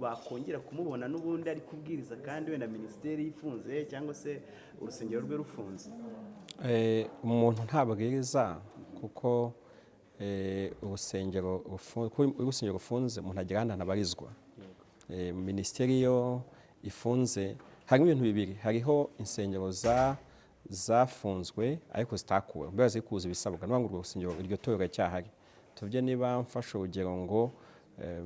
bakongera kumubona n'ubundi ari kubwiriza kandi wenda minisiteri ifunze cyangwa se urusengero rwe rufunze? Umuntu ntabwiriza kuko urusengero rufunze umuntu agira ahantu abarizwa. Minisiteri yo ifunze harimo ibintu bibiri, hariho insengero zafunzwe ariko zitakuwe mbere zikuza ibisabwa n'ubwo urwo rusengero iryo torero cyahari. Tuvye niba mfashe urugero ngo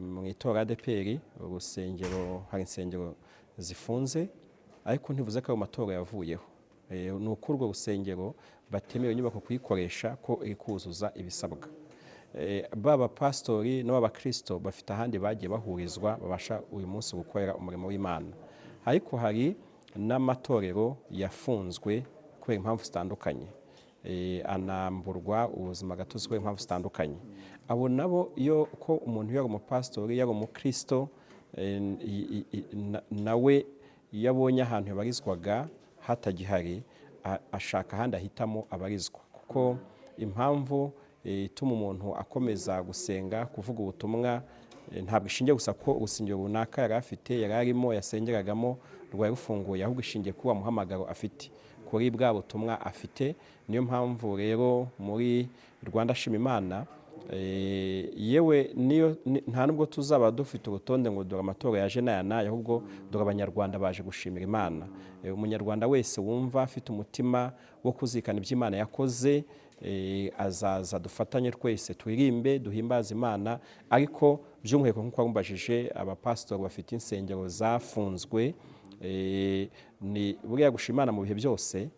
mu itora ADPR urusengero hari insengero zifunze ariko ntivuze ko ayo matora yavuyeho. Nuko urwo rusengero batemewe inyubako kuyikoresha ko iri kuzuza ibisabwa. Baba pastori n'abakristo bafite ahandi bagiye bahurizwa babasha uyu munsi gukorera umurimo w'Imana. Ariko hari n'amatorero yafunzwe kubera impamvu zitandukanye, anamburwa ubuzima gatozi kubera impamvu zitandukanye. Abo nabo iyo ko umuntu yari umupastori yari umukristo nawe yabonye ahantu yabarizwaga hatagihari ashaka ahandi ahitamo abarizwa, kuko impamvu ituma umuntu akomeza gusenga kuvuga ubutumwa ntabwo ishingiye gusa ko urusengero runaka yari afite yari arimo yasengeragamo rwari rufunguye, ahubwo ishingiye kuba muhamagaro afite kuri bwa butumwa afite. Niyo mpamvu rero muri Rwanda Shima Imana yewe niyo nta nubwo tuzaba dufite urutonde ngo dore amatora yaje n'aya ahubwo dore abanyarwanda baje gushimira Imana. Umunyarwanda wese wumva afite umutima wo kuzikana iby'Imana yakoze azaza dufatanye twese turirimbe duhimbaza Imana. Ariko by'umwihariko nk'uko warumbajije abapastori bafite insengero zafunzwe, ni buriya gushima Imana mu bihe byose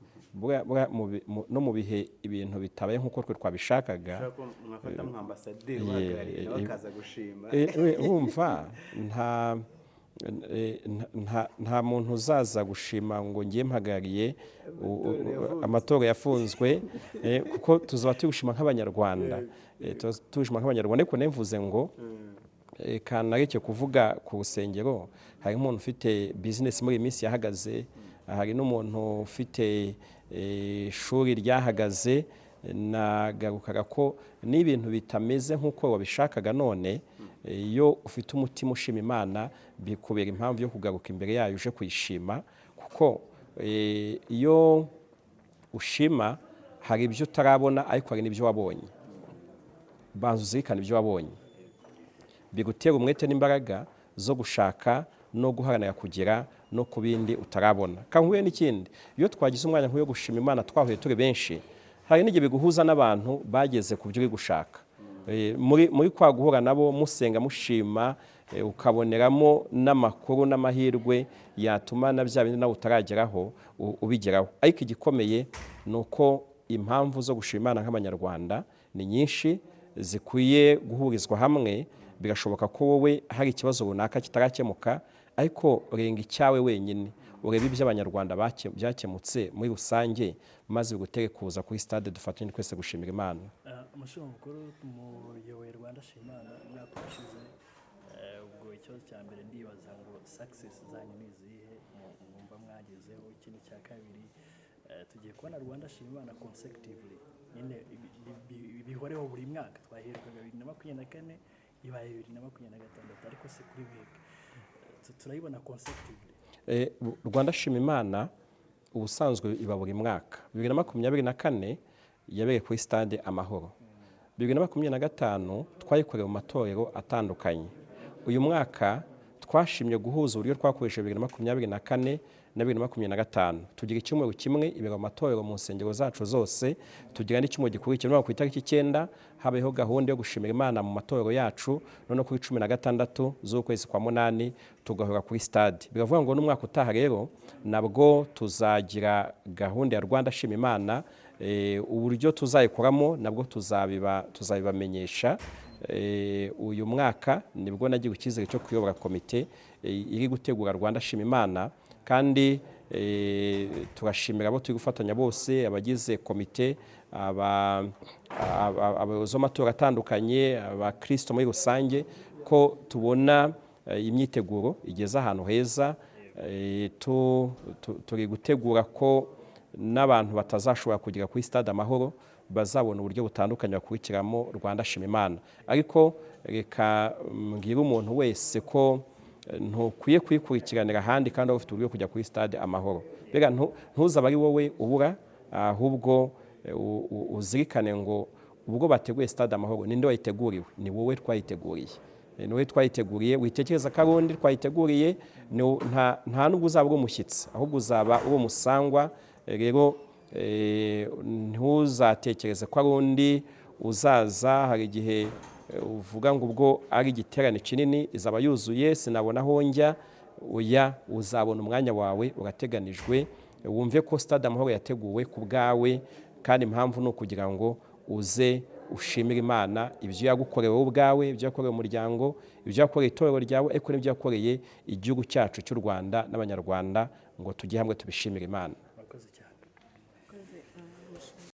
no mu bihe ibintu bitabaye nk'uko twe twabishakaga mwafata nk'ambasaderi uhagarariye bakaza gushima. Wumva nta muntu uzaza gushima ngo ngiye mpagariye amatora yafunzwe, kuko tuzaba tugushima nk'abanyarwanda, tugushima nk'abanyarwanda. Ariko nemvuze ngo kanareke kuvuga ku rusengero, hari umuntu ufite business muri iyi minsi yahagaze, hari n'umuntu ufite ishuri ryahagaze. Nagarukaga ko n'ibintu bitameze nk'uko wabishakaga, none iyo ufite umutima ushima Imana bikubera impamvu yo kugaruka imbere yayo uje kuyishima, kuko iyo ushima hari ibyo utarabona ariko hari n'ibyo wabonye. Banza uzirikane ibyo wabonye bigutera umwete n'imbaraga zo gushaka no guharanira kugira no ku bindi utarabona. Kankuye n'ikindi, iyo twagize umwanya nk'uyo gushima Imana twahuye turi benshi, hari n'igihe biguhuza n'abantu bageze ku byo uri gushaka. Muri kwa guhura nabo musenga mushima, ukaboneramo n'amakuru n'amahirwe yatuma na bya bindi nawe utarageraho ubigeraho. Ariko igikomeye ni uko impamvu zo gushima Imana nk'abanyarwanda ni nyinshi zikwiye guhurizwa hamwe. Birashoboka ko wowe hari ikibazo runaka kitarakemuka, ariko renga icyawe wenyine urebe iby'abanyarwanda byakemutse muri rusange, maze bigutere kuza kuri stade dufatanye twese gushimira Imana. Umushinga mukuru muyoboye Rwanda Shima Imana mwakwishize, ubwo ikibazo cya mbere ndibaza ngo success zanyu ni izihe mwumva mwagezeho? Ikindi cya kabiri, tugiye kubona Rwanda Shima Imana consecutively nyine bihoreho buri mwaka. Twaherukaga 2024 ibaye 2026, ariko se kuri mwebwe turayibona consecutively. Rwanda Shima Imana ubusanzwe iba buri mwaka. 2024 yabereye kuri stade Amahoro. 2025 twayikoreye mu matorero atandukanye. Uyu mwaka twashimye guhuza uburyo twakoresheje 2024 na 2025. Tugira icyumweru kimwe ibera mu matorero mu nsengero zacu zose, tugira n'icyumweru gikurikira ku itariki 9 habeho gahunda yo gushimira Imana mu matorero yacu, none kuri 16 z'ukwezi kwa 8 tugahora kuri stade. Biravuga ngo n'umwaka utaha rero nabwo tuzagira gahunda ya Rwanda Shima Imana. Uburyo tuzayikoramo nabwo tuzabibamenyesha. Uyu mwaka nibwo nagiye icyizere cyo kuyobora komite iri gutegura Rwanda Shima Imana, kandi turashimira abo turi gufatanya bose, abagize komite, abayobozi b'amatora atandukanye, abakristo muri rusange, ko tubona imyiteguro igeze ahantu heza. Turi gutegura ko n'abantu batazashobora kugira kuri stade Amahoro bazabona uburyo butandukanye bakurikiramo Rwanda Shima Imana. Ariko reka mbwira umuntu wese ko ntukwiye kwikurikiranira ahandi kandi waba ufite uburyo kujya kuri stade Amahoro. Mbega ntuzaba ari wowe ubura, ahubwo uzirikane ngo ubwo bateguye stade Amahoro ninde wayiteguriwe? Ni wowe twayiteguriye. Ni wowe twayiteguriye, witekereza ko arundi twayiteguriye, nta nubwo uzaba uri umushyitsi, ahubwo uzaba uri umusangwa. Rero ntuzatekereze ko arundi uzaza. Hari igihe uvuga ngo ubwo ari igiterane kinini izaba yuzuye sinabona aho njya. Oya, uzabona umwanya wawe urateganijwe. Wumve ko stade Amahoro yateguwe ku bwawe, kandi impamvu ni ukugira ngo uze ushimira Imana ibyo yagukorewe ubwawe, ibyo yakoreye umuryango, ibyo yakoreye itorero ryawe, ariko n'ibyo yakoreye igihugu cyacu cy'u Rwanda n'abanyarwanda, ngo tujye hamwe tubishimire Imana.